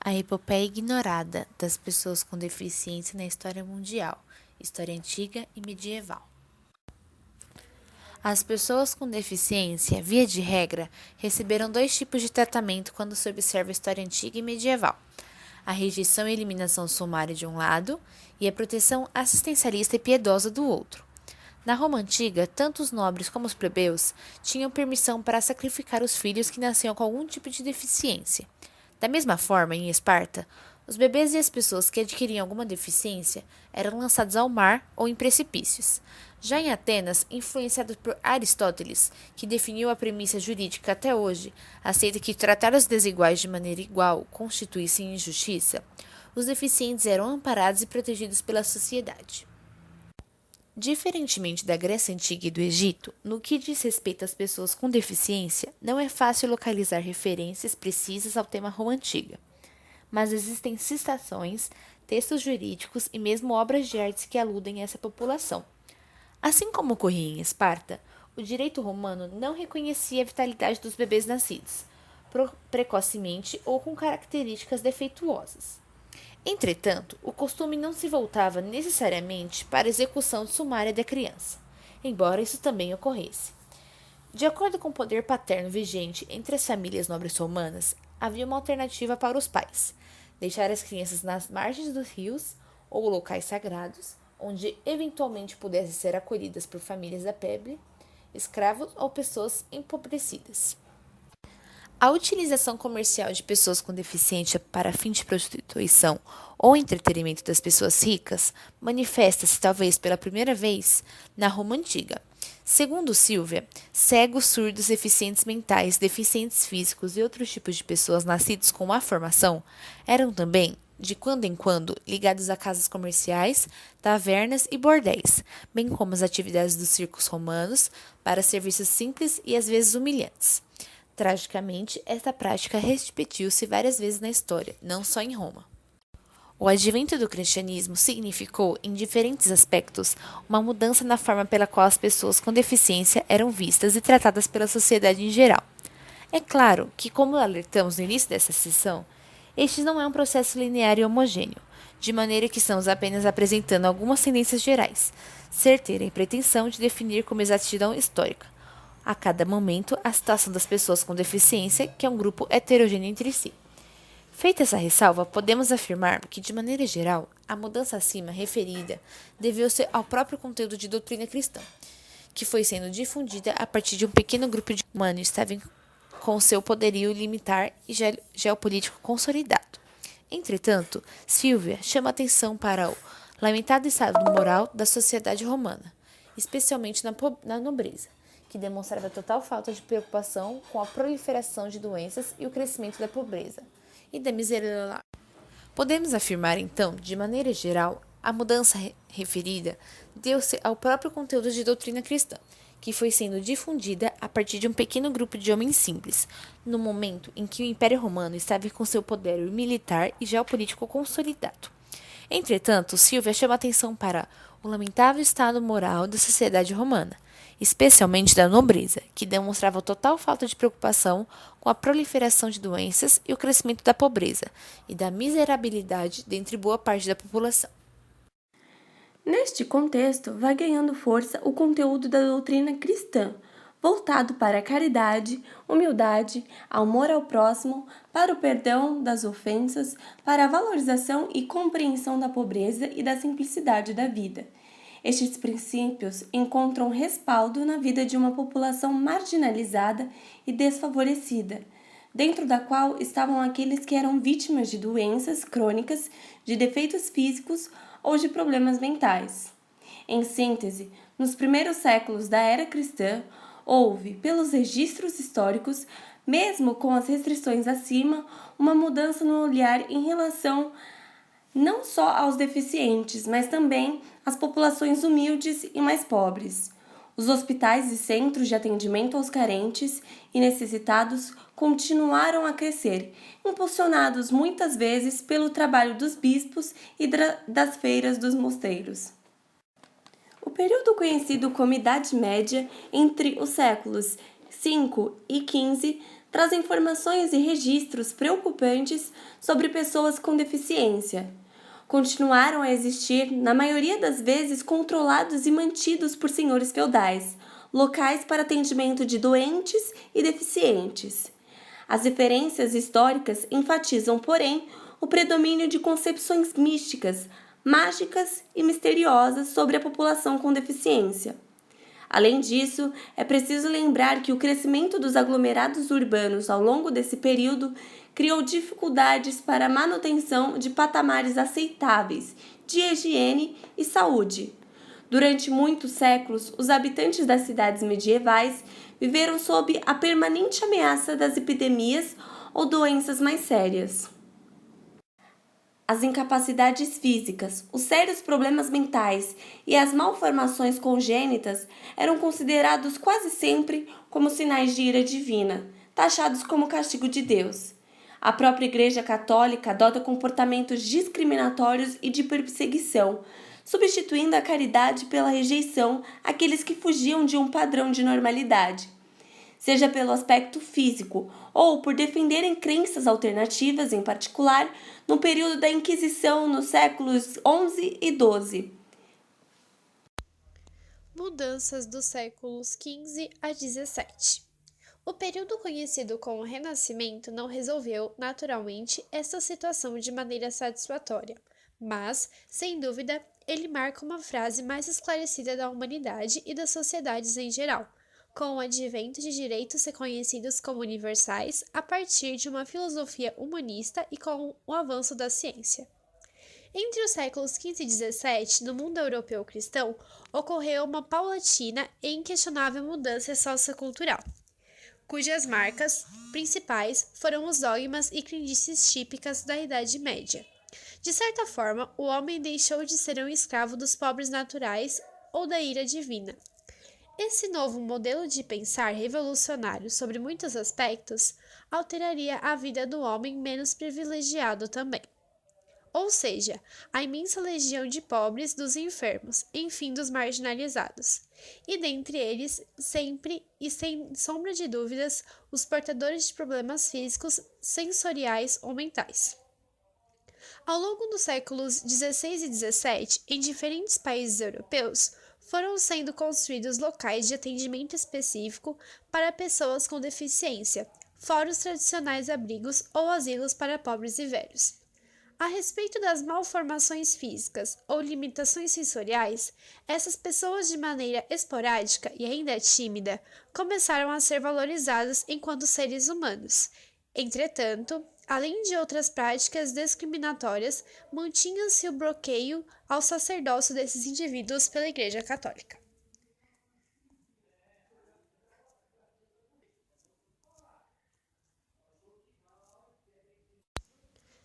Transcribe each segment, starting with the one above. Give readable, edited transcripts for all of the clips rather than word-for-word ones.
A epopeia ignorada das pessoas com deficiência na história mundial, história antiga e medieval. As pessoas com deficiência, via de regra, receberam dois tipos de tratamento quando se observa a história antiga e medieval: a rejeição e eliminação sumária de um lado e a proteção assistencialista e piedosa do outro. Na Roma antiga, tanto os nobres como os plebeus tinham permissão para sacrificar os filhos que nasciam com algum tipo de deficiência. Da mesma forma, em Esparta, os bebês e as pessoas que adquiriam alguma deficiência eram lançados ao mar ou em precipícios. Já em Atenas, influenciado por Aristóteles, que definiu a premissa jurídica até hoje, aceita que tratar os desiguais de maneira igual constituísse injustiça, os deficientes eram amparados e protegidos pela sociedade. Diferentemente da Grécia Antiga e do Egito, no que diz respeito às pessoas com deficiência, não é fácil localizar referências precisas ao tema Roma Antiga, mas existem citações, textos jurídicos e mesmo obras de artes que aludem a essa população. Assim como ocorria em Esparta, o direito romano não reconhecia a vitalidade dos bebês nascidos, precocemente ou com características defeituosas. Entretanto, o costume não se voltava necessariamente para a execução sumária da criança, embora isso também ocorresse. De acordo com o poder paterno vigente entre as famílias nobres romanas, havia uma alternativa para os pais: deixar as crianças nas margens dos rios ou locais sagrados, onde eventualmente pudessem ser acolhidas por famílias da plebe, escravos ou pessoas empobrecidas. A utilização comercial de pessoas com deficiência para fim de prostituição ou entretenimento das pessoas ricas manifesta-se, talvez pela primeira vez, na Roma Antiga. Segundo Silvia, cegos, surdos, deficientes mentais, deficientes físicos e outros tipos de pessoas nascidos com má formação eram também, de quando em quando, ligados a casas comerciais, tavernas e bordéis, bem como as atividades dos circos romanos para serviços simples e às vezes humilhantes. Tragicamente, esta prática repetiu-se várias vezes na história, não só em Roma. O advento do cristianismo significou, em diferentes aspectos, uma mudança na forma pela qual as pessoas com deficiência eram vistas e tratadas pela sociedade em geral. É claro que, como alertamos no início dessa sessão, este não é um processo linear e homogêneo, de maneira que estamos apenas apresentando algumas tendências gerais, certeira e pretensão de definir como exatidão histórica a cada momento a situação das pessoas com deficiência, que é um grupo heterogêneo entre si. Feita essa ressalva, podemos afirmar que, de maneira geral, a mudança acima referida deveu-se ao próprio conteúdo de doutrina cristã, que foi sendo difundida a partir de um pequeno grupo de humanos que estavam com seu poderio limitar e geopolítico consolidado. Entretanto, Silvia chama atenção para o lamentado estado moral da sociedade romana, especialmente na nobreza, que demonstrava total falta de preocupação com a proliferação de doenças e o crescimento da pobreza e da miséria. Podemos afirmar, então, de maneira geral, a mudança referida deu-se ao próprio conteúdo de doutrina cristã, que foi sendo difundida a partir de um pequeno grupo de homens simples, no momento em que o Império Romano estava com seu poder militar e geopolítico consolidado. Entretanto, Silvia chama atenção para o lamentável estado moral da sociedade romana, especialmente da nobreza, que demonstrava total falta de preocupação com a proliferação de doenças e o crescimento da pobreza e da miserabilidade dentre boa parte da população. Neste contexto, vai ganhando força o conteúdo da doutrina cristã, voltado para a caridade, humildade, amor ao próximo, para o perdão das ofensas, para a valorização e compreensão da pobreza e da simplicidade da vida. Estes princípios encontram respaldo na vida de uma população marginalizada e desfavorecida, dentro da qual estavam aqueles que eram vítimas de doenças crônicas, de defeitos físicos ou de problemas mentais. Em síntese, nos primeiros séculos da era cristã, houve, pelos registros históricos, mesmo com as restrições acima, uma mudança no olhar em relação não só aos deficientes, mas também às populações humildes e mais pobres. Os hospitais e centros de atendimento aos carentes e necessitados continuaram a crescer, impulsionados muitas vezes pelo trabalho dos bispos e das feiras dos mosteiros. O período conhecido como Idade Média, entre os séculos V e XV, traz informações e registros preocupantes sobre pessoas com deficiência. Continuaram a existir, na maioria das vezes, controlados e mantidos por senhores feudais, locais para atendimento de doentes e deficientes. As referências históricas enfatizam, porém, o predomínio de concepções místicas, mágicas e misteriosas sobre a população com deficiência. Além disso, é preciso lembrar que o crescimento dos aglomerados urbanos ao longo desse período criou dificuldades para a manutenção de patamares aceitáveis de higiene e saúde. Durante muitos séculos, os habitantes das cidades medievais viveram sob a permanente ameaça das epidemias ou doenças mais sérias. As incapacidades físicas, os sérios problemas mentais e as malformações congênitas eram considerados quase sempre como sinais de ira divina, taxados como castigo de Deus. A própria Igreja Católica adota comportamentos discriminatórios e de perseguição, substituindo a caridade pela rejeição àqueles que fugiam de um padrão de normalidade, seja pelo aspecto físico ou por defenderem crenças alternativas, em particular, no período da Inquisição nos séculos XI e XII. Mudanças dos séculos XV a XVII. O período conhecido como Renascimento não resolveu, naturalmente, esta situação de maneira satisfatória, mas, sem dúvida, ele marca uma fase mais esclarecida da humanidade e das sociedades em geral, com o advento de direitos reconhecidos como universais a partir de uma filosofia humanista e com o avanço da ciência. Entre os séculos XV e XVII, no mundo europeu cristão, ocorreu uma paulatina e inquestionável mudança sociocultural, cujas marcas principais foram os dogmas e crendices típicas da Idade Média. De certa forma, o homem deixou de ser um escravo dos pobres naturais ou da ira divina. Esse novo modelo de pensar revolucionário sobre muitos aspectos alteraria a vida do homem menos privilegiado também. Ou seja, a imensa legião de pobres, dos enfermos, enfim dos marginalizados. E dentre eles, sempre e sem sombra de dúvidas, os portadores de problemas físicos, sensoriais ou mentais. Ao longo dos séculos XVI e XVII, em diferentes países europeus, foram sendo construídos locais de atendimento específico para pessoas com deficiência, fora os tradicionais abrigos ou asilos para pobres e velhos. A respeito das malformações físicas ou limitações sensoriais, essas pessoas, de maneira esporádica e ainda tímida, começaram a ser valorizadas enquanto seres humanos. Entretanto, além de outras práticas discriminatórias, mantinha-se o bloqueio ao sacerdócio desses indivíduos pela Igreja Católica.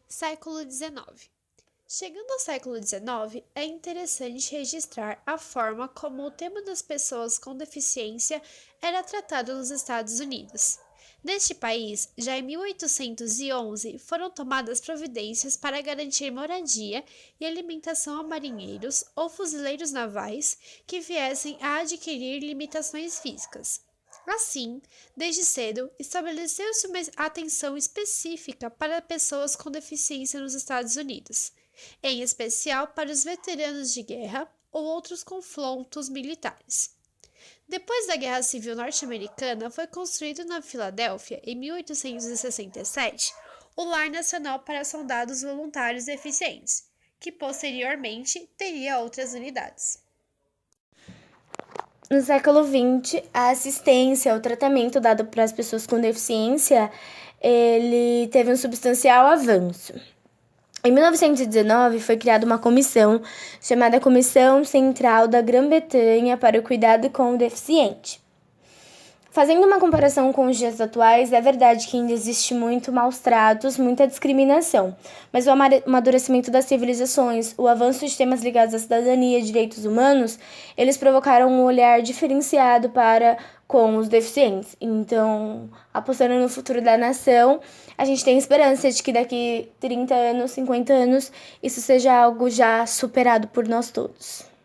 Século XIX. Chegando ao século XIX, é interessante registrar a forma como o tema das pessoas com deficiência era tratado nos Estados Unidos. Neste país, já em 1811, foram tomadas providências para garantir moradia e alimentação a marinheiros ou fuzileiros navais que viessem a adquirir limitações físicas. Assim, desde cedo, estabeleceu-se uma atenção específica para pessoas com deficiência nos Estados Unidos, em especial para os veteranos de guerra ou outros confrontos militares. Depois da Guerra Civil Norte-Americana, foi construído na Filadélfia, em 1867, o Lar Nacional para Soldados Voluntários Deficientes, que posteriormente teria outras unidades. No século XX, a assistência, o tratamento dado para as pessoas com deficiência, ele teve um substancial avanço. Em 1919, foi criada uma comissão chamada Comissão Central da Grã-Bretanha para o Cuidado com o Deficiente. Fazendo uma comparação com os dias atuais, é verdade que ainda existe muito maus tratos, muita discriminação, mas o amadurecimento das civilizações, o avanço de temas ligados à cidadania e direitos humanos, eles provocaram um olhar diferenciado para com os deficientes. Então, apostando no futuro da nação, a gente tem esperança de que daqui 30 anos, 50 anos, isso seja algo já superado por nós todos.